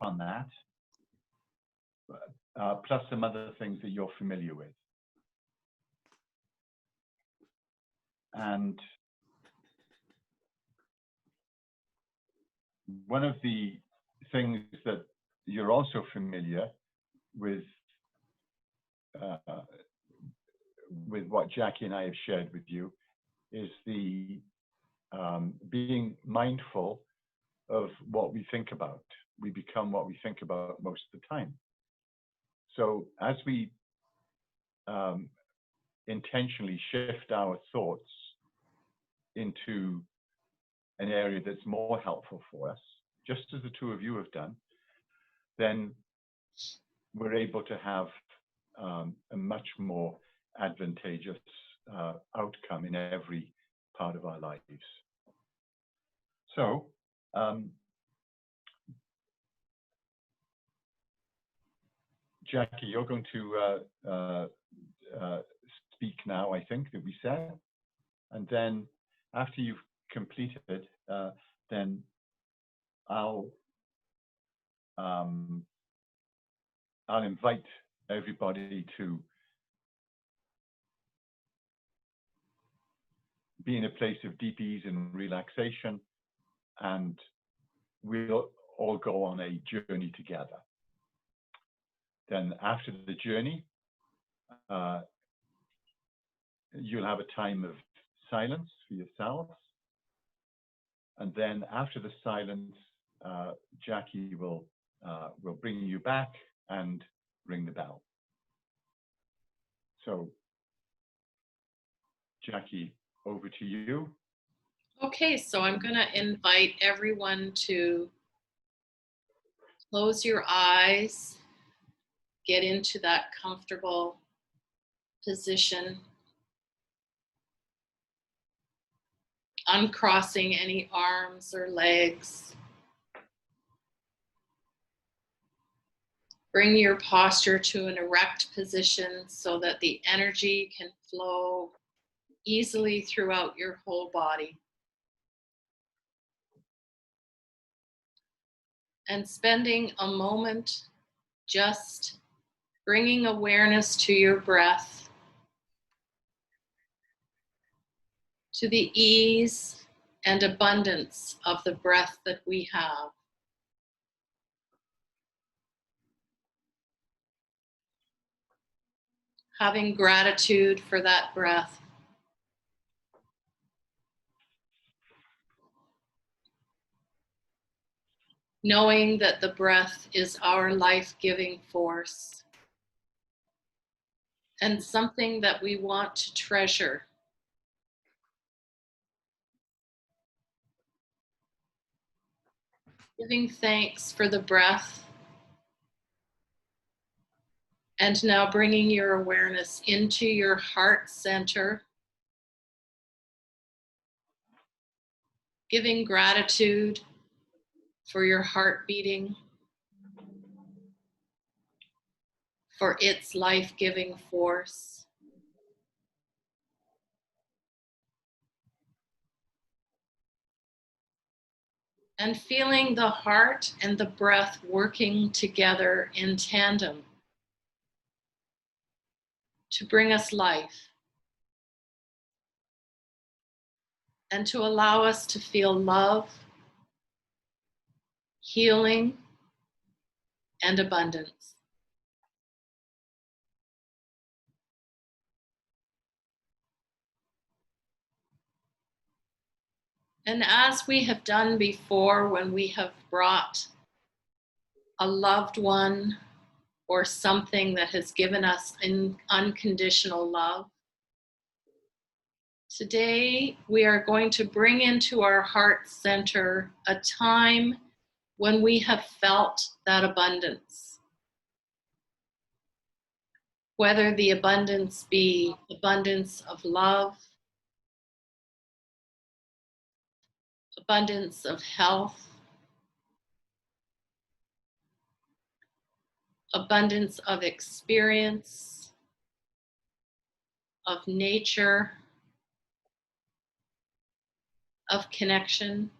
on that, plus some other things that you're familiar with. And one of the things that you're also familiar with what Jackie and I have shared with you is the being mindful of what we think about. We become what we think about most of the time. So as we intentionally shift our thoughts into an area that's more helpful for us, just as the two of you have done, then we're able to have a much more advantageous outcome in every part of our lives. So, Jackie, you're going to speak now, I think, that we said. And then after you've completed, then I'll invite everybody to be in a place of deep ease and relaxation, and we'll all go on a journey together. Then after the journey, you'll have a time of silence for yourselves. And then after the silence, Jackie will bring you back and ring the bell. So, Jackie, over to you. Okay, so I'm going to invite everyone to close your eyes, get into that comfortable position, uncrossing any arms or legs. Bring your posture to an erect position so that the energy can flow easily throughout your whole body. And spending a moment just bringing awareness to your breath, to the ease and abundance of the breath that we have. Having gratitude for that breath. Knowing that the breath is our life-giving force and something that we want to treasure. Giving thanks for the breath. And now bringing your awareness into your heart center. Giving gratitude for your heart beating, for its life-giving force. And feeling the heart and the breath working together in tandem to bring us life and to allow us to feel love, healing, and abundance. And as we have done before, when we have brought a loved one or something that has given us unconditional love, today we are going to bring into our heart center a time when we have felt that abundance. Whether the abundance be abundance of love, abundance of health, abundance of experience, of nature, of connection.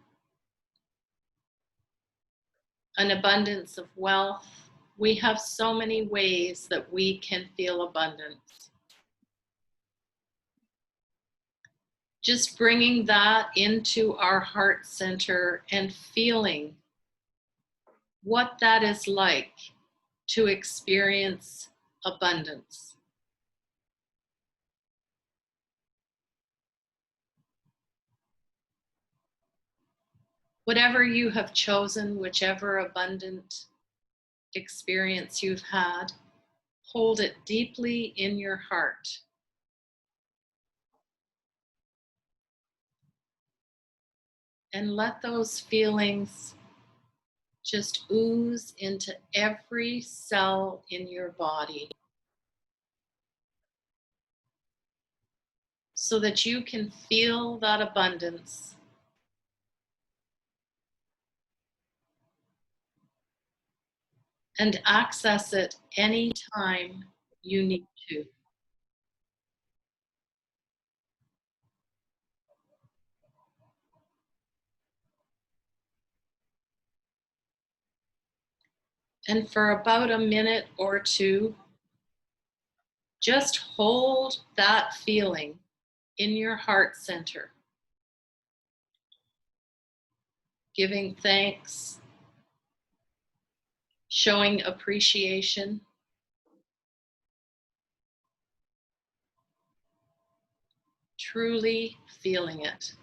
an abundance of wealth. We have so many ways that we can feel abundance. Just bringing that into our heart center and feeling what that is like to experience abundance. Whatever you have chosen, whichever abundant experience you've had, hold it deeply in your heart. And let those feelings just ooze into every cell in your body so that you can feel that abundance and access it anytime you need to. And for about a minute or two, just hold that feeling in your heart center, giving thanks, showing appreciation, truly feeling it.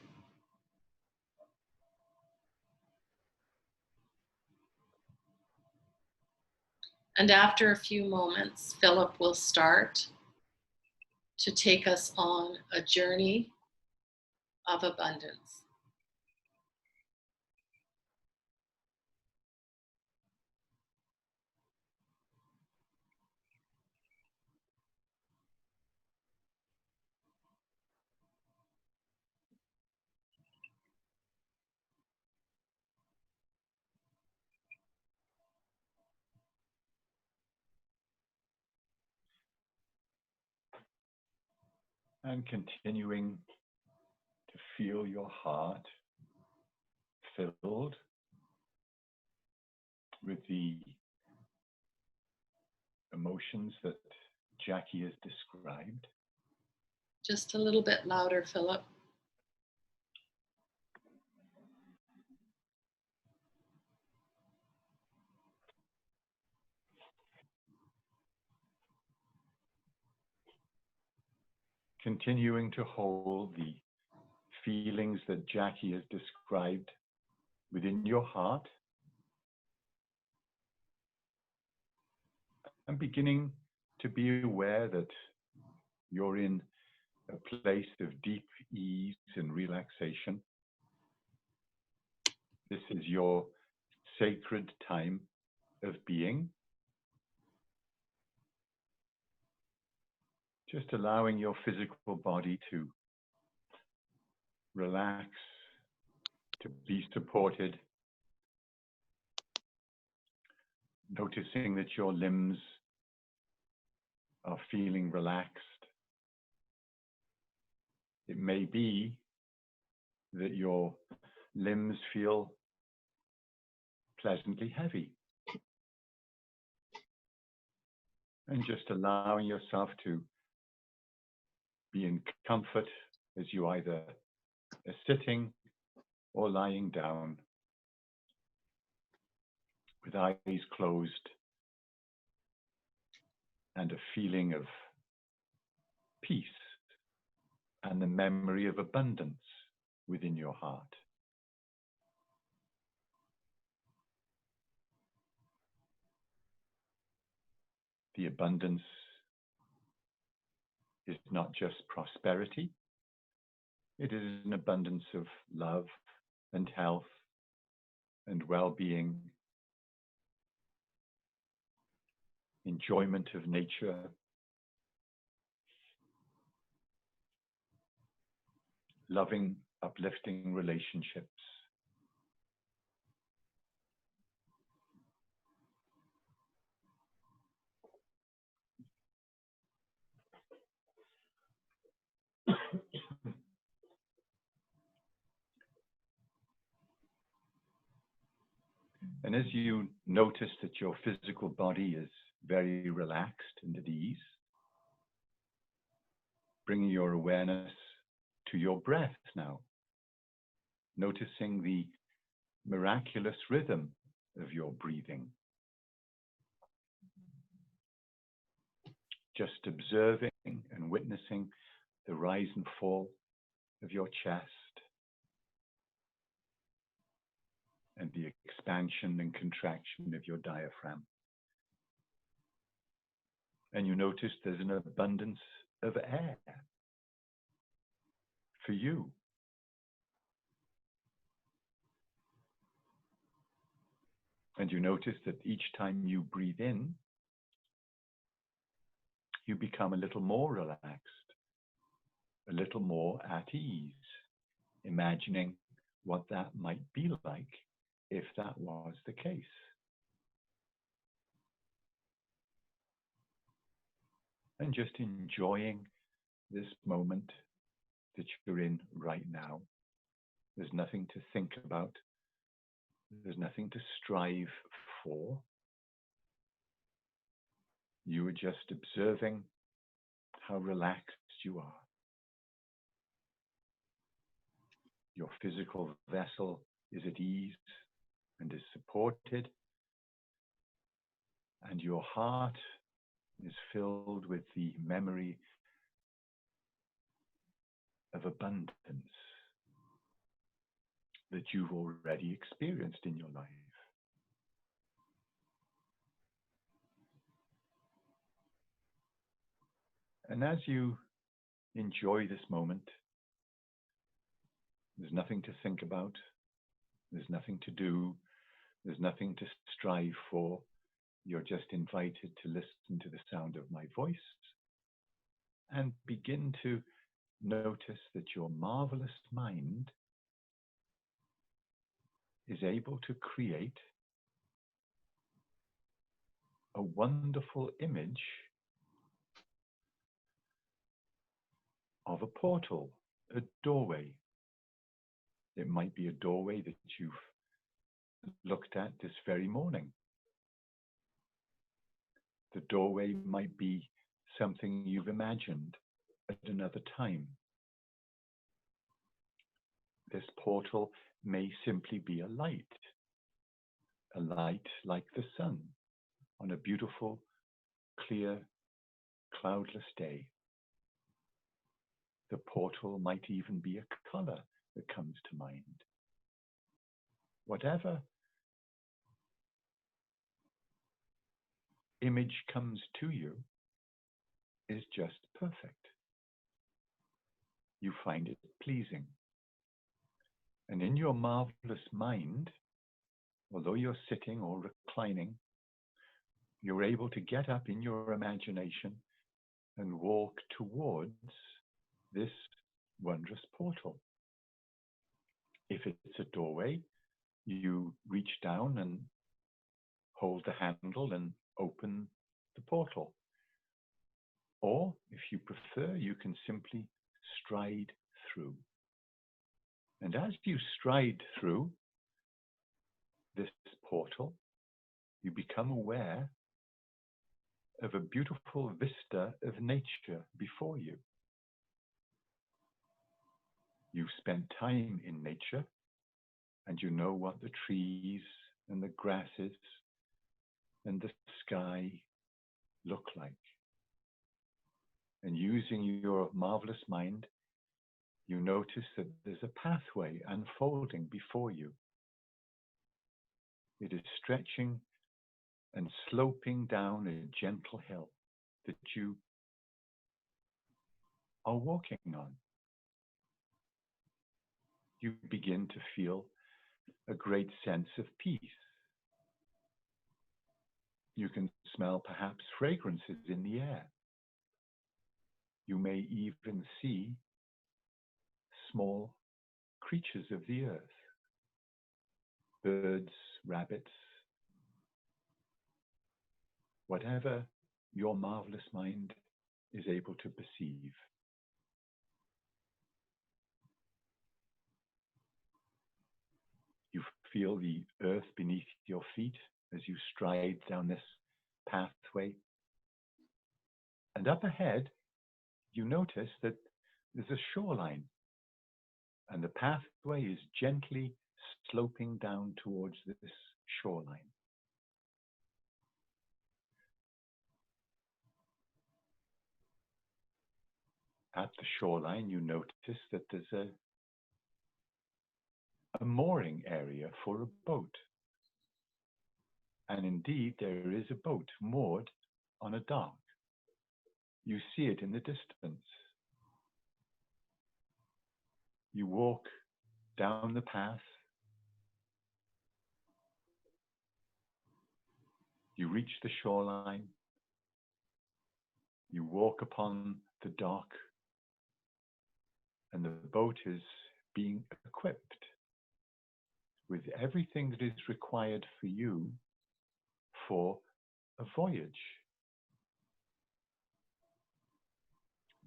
And after a few moments, Philip will start to take us on a journey of abundance. And continuing to feel your heart filled with the emotions that Jackie has described. Just a little bit louder, Philip. Continuing to hold the feelings that Jackie has described within your heart, and beginning to be aware that you're in a place of deep ease and relaxation. This is your sacred time of being. Just allowing your physical body to relax, to be supported. Noticing that your limbs are feeling relaxed. It may be that your limbs feel pleasantly heavy. And just allowing yourself to be in comfort as you either are sitting or lying down with eyes closed and a feeling of peace and the memory of abundance within your heart. The abundance is not just prosperity, it is an abundance of love and health and well-being, enjoyment of nature, loving, uplifting relationships. And as you notice that your physical body is very relaxed and at ease, bringing your awareness to your breath now, noticing the miraculous rhythm of your breathing. Just observing and witnessing the rise and fall of your chest and the expansion and contraction of your diaphragm. And you notice there's an abundance of air for you. And you notice that each time you breathe in, you become a little more relaxed, a little more at ease, imagining what that might be like if that was the case. And just enjoying this moment that you're in right now. There's nothing to think about. There's nothing to strive for. You are just observing how relaxed you are. Your physical vessel is at ease and is supported, and your heart is filled with the memory of abundance that you've already experienced in your life. And as you enjoy this moment, there's nothing to think about, there's nothing to do, there's nothing to strive for. You're just invited to listen to the sound of my voice and begin to notice that your marvelous mind is able to create a wonderful image of a portal, a doorway. It might be a doorway that you've looked at this very morning. The doorway might be something you've imagined at another time. This portal may simply be a light like the sun on a beautiful, clear, cloudless day. The portal might even be a color that comes to mind. Whatever image comes to you is just perfect. You find it pleasing. And in your marvelous mind, although you're sitting or reclining, you're able to get up in your imagination and walk towards this wondrous portal. If it's a doorway, you reach down and hold the handle and open the portal. Or, if you prefer, you can simply stride through. And as you stride through this portal, you become aware of a beautiful vista of nature before you. You've spent time in nature, and you know what the trees and the grasses and the sky look like. And using your marvelous mind, you notice that there's a pathway unfolding before you. It is stretching and sloping down a gentle hill that you are walking on. You begin to feel a great sense of peace. You can smell perhaps fragrances in the air. You may even see small creatures of the earth, birds, rabbits, whatever your marvelous mind is able to perceive. You feel the earth beneath your feet as you stride down this pathway. And up ahead, you notice that there's a shoreline, and the pathway is gently sloping down towards this shoreline. At the shoreline, you notice that there's a mooring area for a boat. And indeed, there is a boat moored on a dock. You see it in the distance. You walk down the path. You reach the shoreline. You walk upon the dock, and the boat is being equipped with everything that is required for you for a voyage.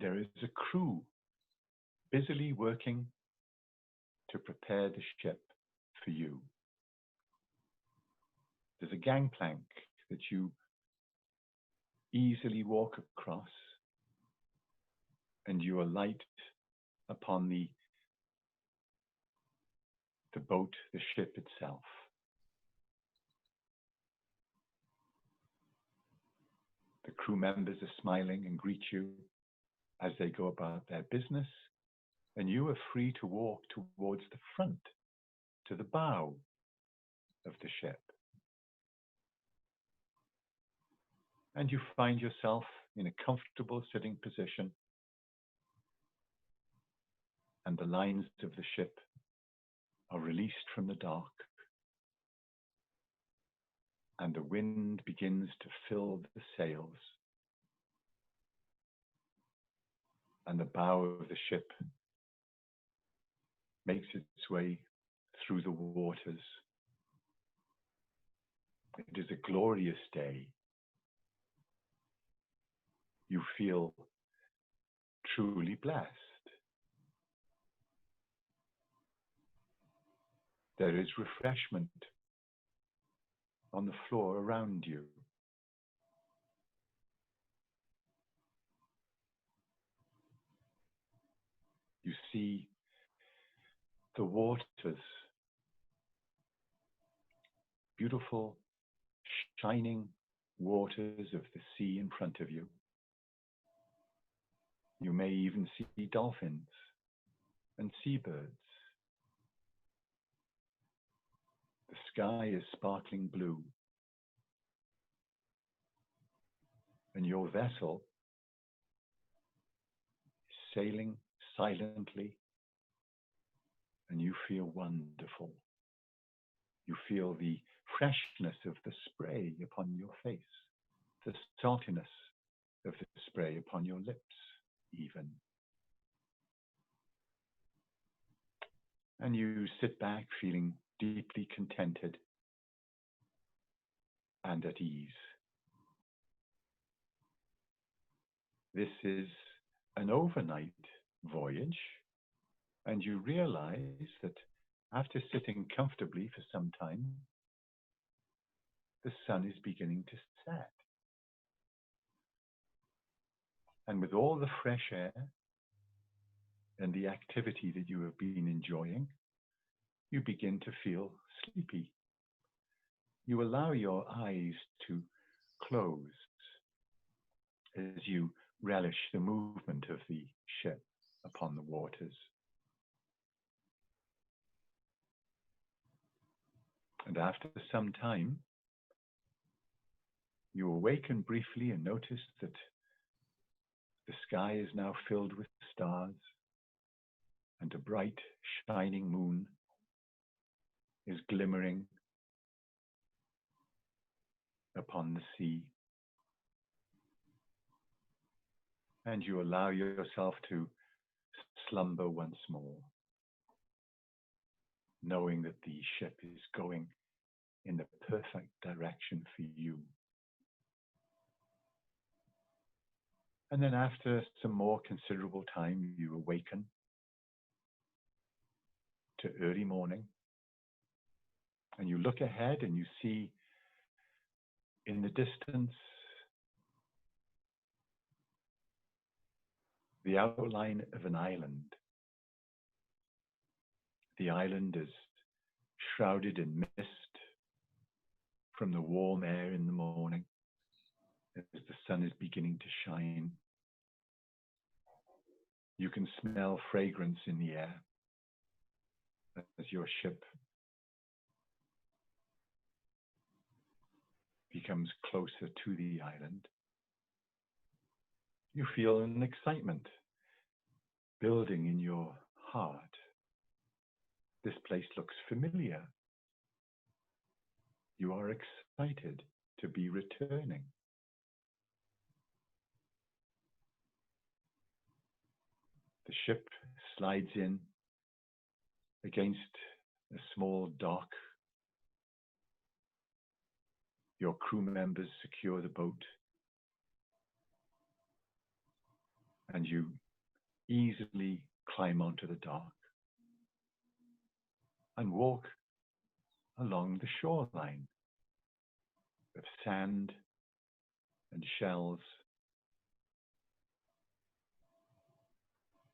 There is a crew busily working to prepare the ship for you. There's a gangplank that you easily walk across, and you alight upon the boat, the ship itself. The crew members are smiling and greet you as they go about their business, and you are free to walk towards the front, to the bow of the ship. And you find yourself in a comfortable sitting position, and the lines of the ship are released from the dock, and the wind begins to fill the sails, and the bow of the ship makes its way through the waters. It is a glorious day. You feel truly blessed. There is refreshment on the floor around you. You see the waters, beautiful, shining waters of the sea in front of you. You may even see dolphins and seabirds. The sky is sparkling blue, and your vessel is sailing silently, and you feel wonderful. You feel the freshness of the spray upon your face, the saltiness of the spray upon your lips, even. And you sit back feeling deeply contented and at ease. This is an overnight voyage, and you realize that after sitting comfortably for some time, the sun is beginning to set. And with all the fresh air and the activity that you have been enjoying, you begin to feel sleepy. You allow your eyes to close as you relish the movement of the ship upon the waters. And after some time, you awaken briefly and notice that the sky is now filled with stars, and a bright, shining moon is glimmering upon the sea. And you allow yourself to slumber once more, knowing that the ship is going in the perfect direction for you. And then after some more considerable time, you awaken to early morning, And you look ahead and you see in the distance the outline of an island. The island is shrouded in mist from the warm air in the morning as the sun is beginning to shine. You can smell fragrance in the air as your ship becomes closer to the island. You feel an excitement building in your heart. This place looks familiar. You are excited to be returning. The ship slides in against a small dock. Your crew members secure the boat, and you easily climb onto the dock and walk along the shoreline of sand and shells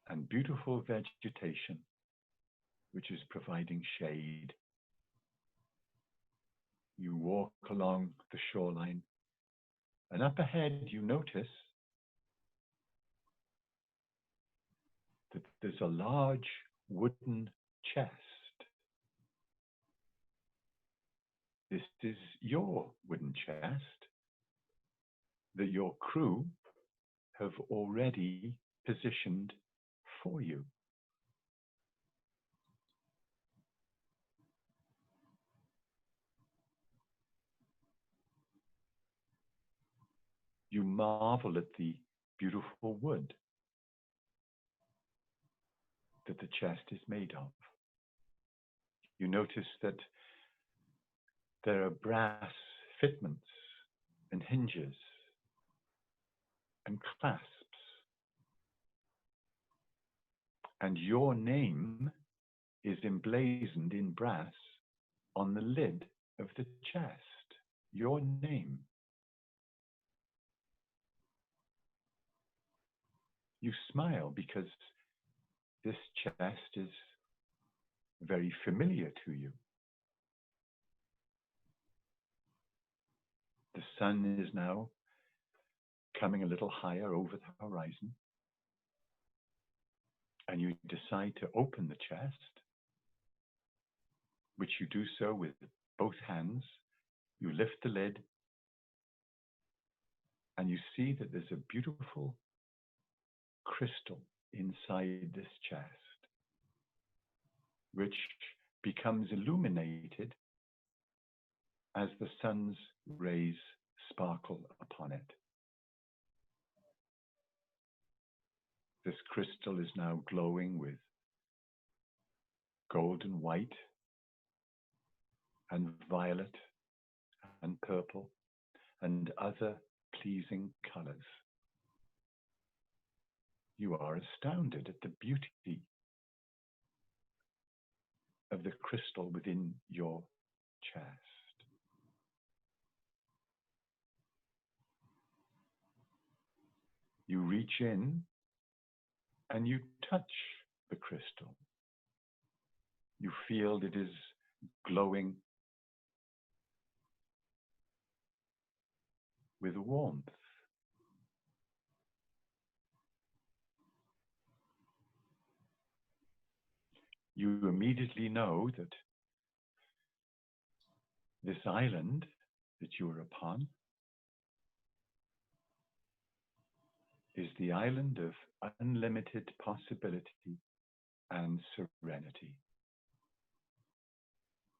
and beautiful vegetation, which is providing shade. You walk along the shoreline, and up ahead you notice that there's a large wooden chest. This is your wooden chest that your crew have already positioned for you. You marvel at the beautiful wood that the chest is made of. You notice that there are brass fitments and hinges and clasps. And your name is emblazoned in brass on the lid of the chest. Your name. You smile because this chest is very familiar to you. The sun is now coming a little higher over the horizon, and you decide to open the chest, which you do so with both hands. You lift the lid, and you see that there's a beautiful crystal inside this chest, which becomes illuminated as the sun's rays sparkle upon it. This crystal is now glowing with golden white and violet and purple and other pleasing colors. You are astounded at the beauty of the crystal within your chest. You reach in and you touch the crystal. You feel it is glowing with warmth. You immediately know that this island that you are upon is the island of unlimited possibility and serenity.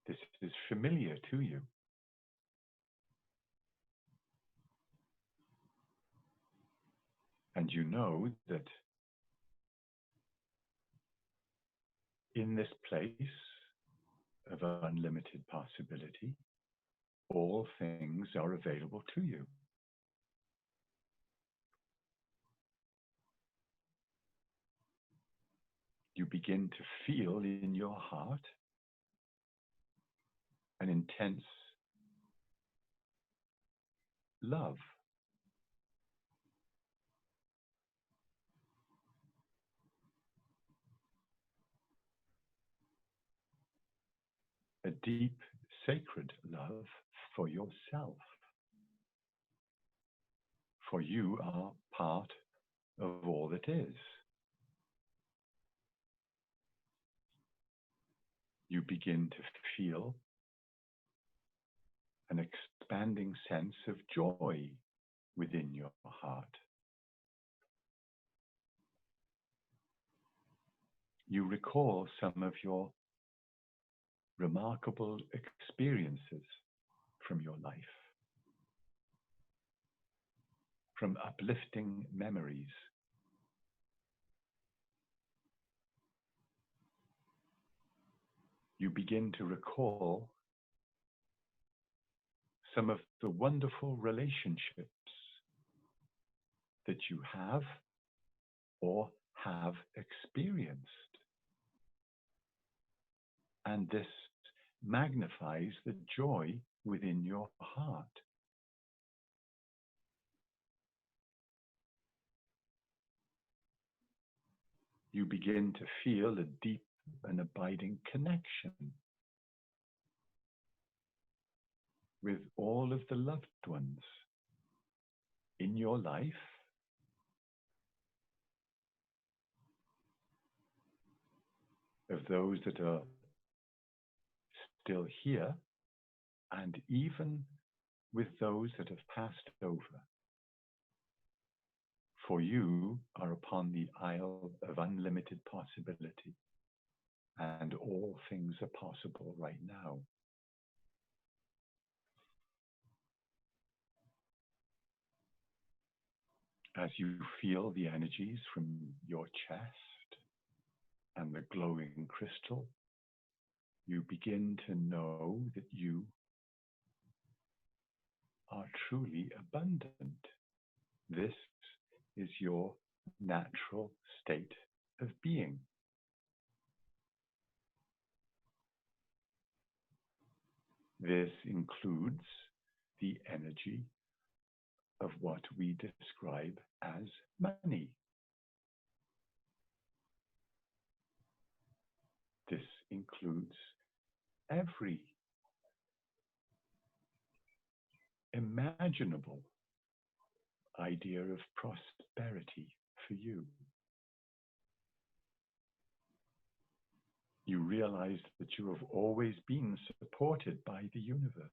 This is familiar to you. And you know that in this place of unlimited possibility, all things are available to you. You begin to feel in your heart an intense love. A deep, sacred love for yourself. For you are part of all that is. You begin to feel an expanding sense of joy within your heart. You recall some of your remarkable experiences from your life, from uplifting memories. You begin to recall some of the wonderful relationships that you have or have experienced. And this magnifies the joy within your heart. You begin to feel a deep and abiding connection with all of the loved ones in your life, of those that are still here, and even with those that have passed over. For you are upon the isle of unlimited possibility, and all things are possible right now. As you feel the energies from your chest and the glowing crystal, you begin to know that you are truly abundant. This is your natural state of being. This includes the energy of what we describe as money. This includes every imaginable idea of prosperity for you. You realize that you have always been supported by the universe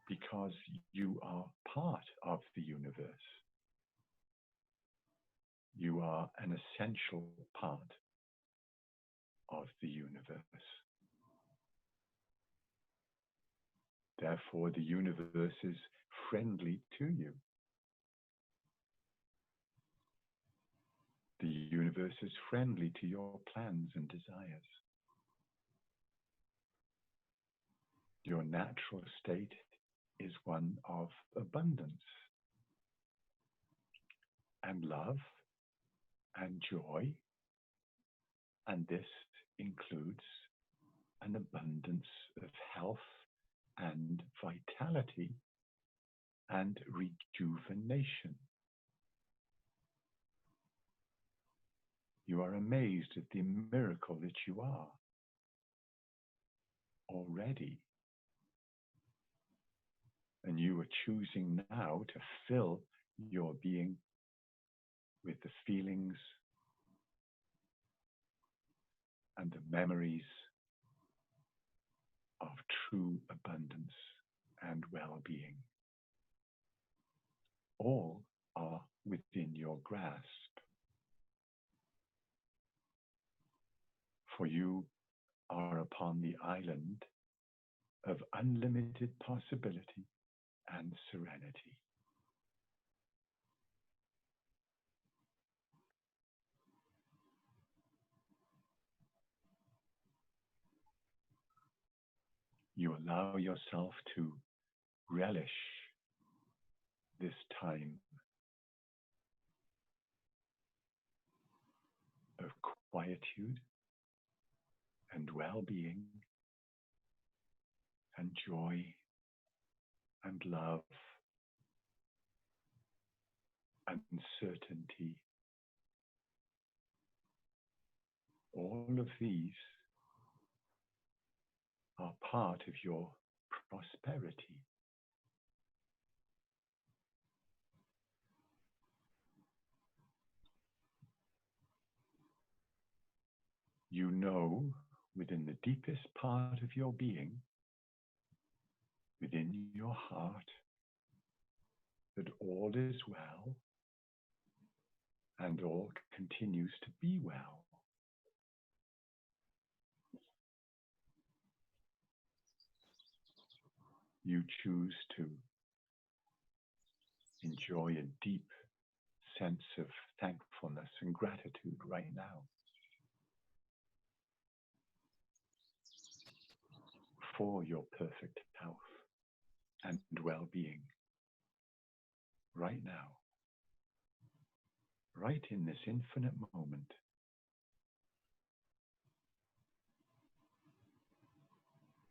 because you are part of the universe. You are an essential part of the universe. Therefore, the universe is friendly to you. The universe is friendly to your plans and desires. Your natural state is one of abundance and love and joy, and this includes an abundance of health and vitality and rejuvenation. You are amazed at the miracle that you are already. And you are choosing now to fill your being with the feelings and the memories of true abundance and well-being. All are within your grasp. For you are upon the island of unlimited possibility and serenity. You allow yourself to relish this time of quietude and well-being and joy and love, uncertainty. All of these are part of your prosperity. You know within the deepest part of your being, within your heart, that all is well and all continues to be well. You choose to enjoy a deep sense of thankfulness and gratitude right now for your perfect health and well-being right now, right in this infinite moment.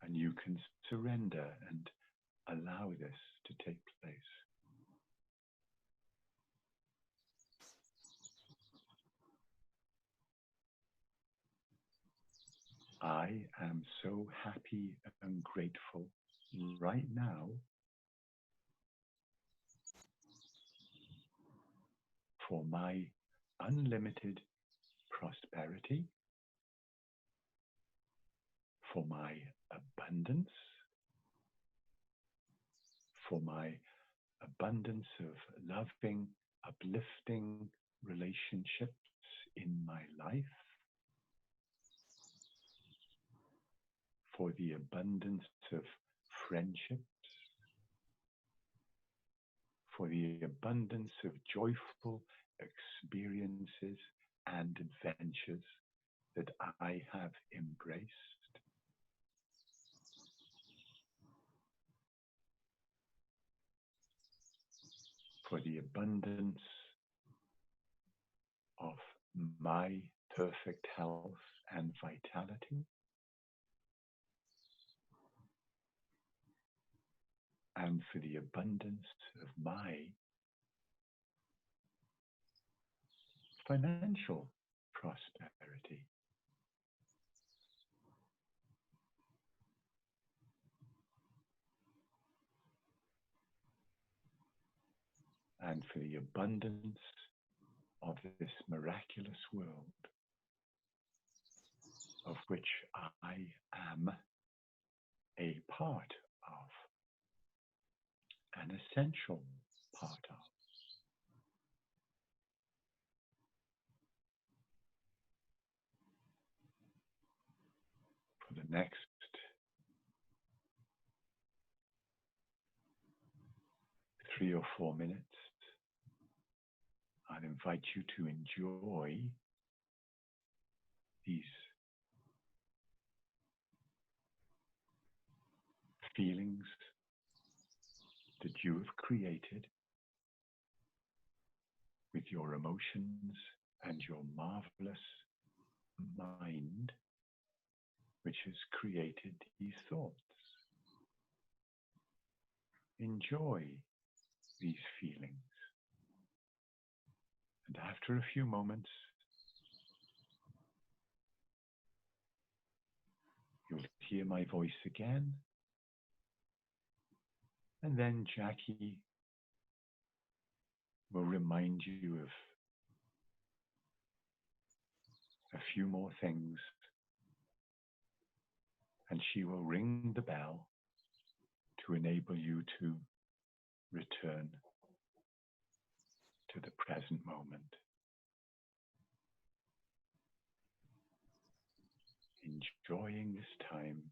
And you can surrender and allow this to take place. I am so happy and grateful right now for my unlimited prosperity, for my abundance, for my abundance of loving, uplifting relationships in my life, for the abundance of friendships, for the abundance of joyful experiences and adventures that I have embraced, for the abundance of my perfect health and vitality, and for the abundance of my financial prosperity. And for the abundance of this miraculous world of which I am a part of, an essential part of. For the next 3 or 4 minutes, I'd invite you to enjoy these feelings that you have created with your emotions and your marvelous mind, which has created these thoughts. Enjoy these feelings. And after a few moments, you'll hear my voice again. And then Jackie will remind you of a few more things. And she will ring the bell to enable you to return to the present moment. Enjoying this time.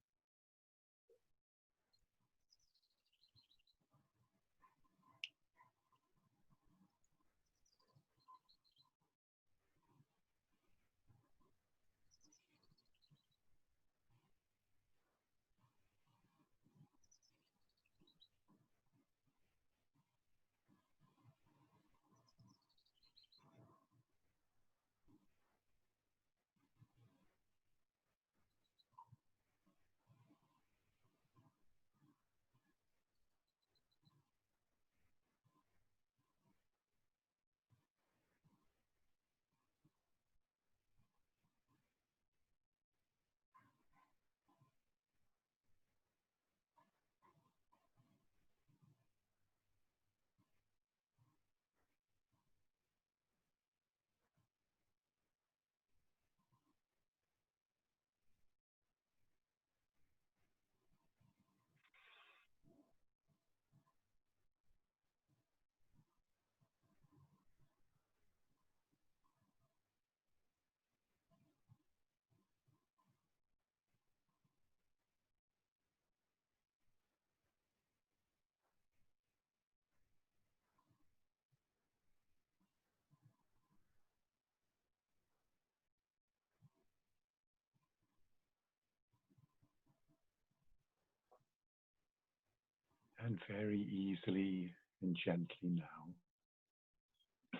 And very easily and gently now,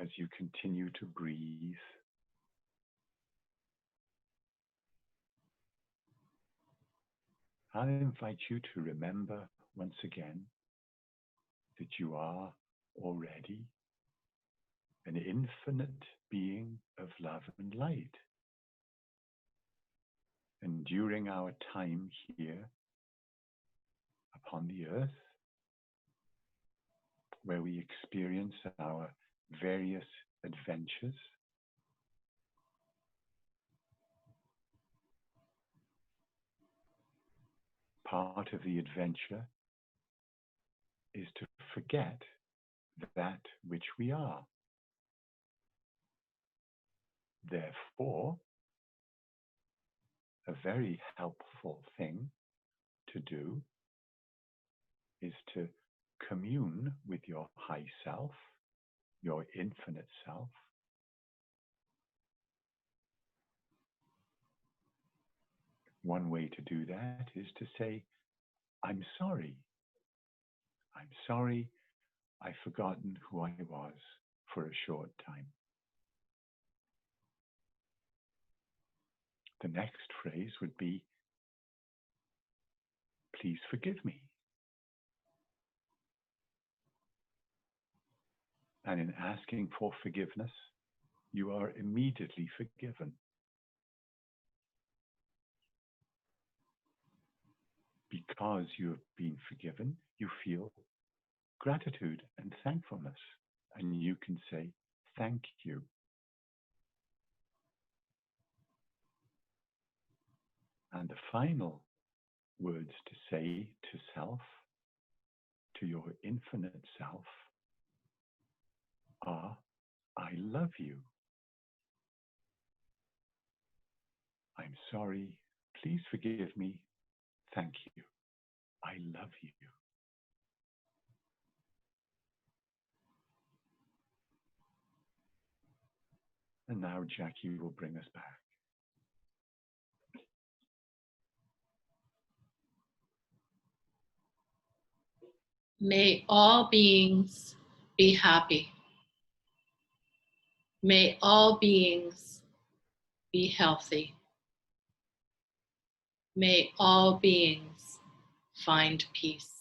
as you continue to breathe, I invite you to remember once again that you are already an infinite being of love and light. And during our time here upon the earth, where we experience our various adventures, part of the adventure is to forget that which we are. Therefore, a very helpful thing to do is to commune with your high self, your infinite self, one way to do that is to say, I'm sorry. I'm sorry I've forgotten who I was for a short time. The next phrase would be, please forgive me. And in asking for forgiveness, you are immediately forgiven. Because you have been forgiven, you feel gratitude and thankfulness, and you can say, thank you. And the final words to say to self, to your infinite self, are, I love you. I'm sorry. Please forgive me. Thank you. I love you. And now Jackie will bring us back. May all beings be happy. May all beings be healthy. May all beings find peace.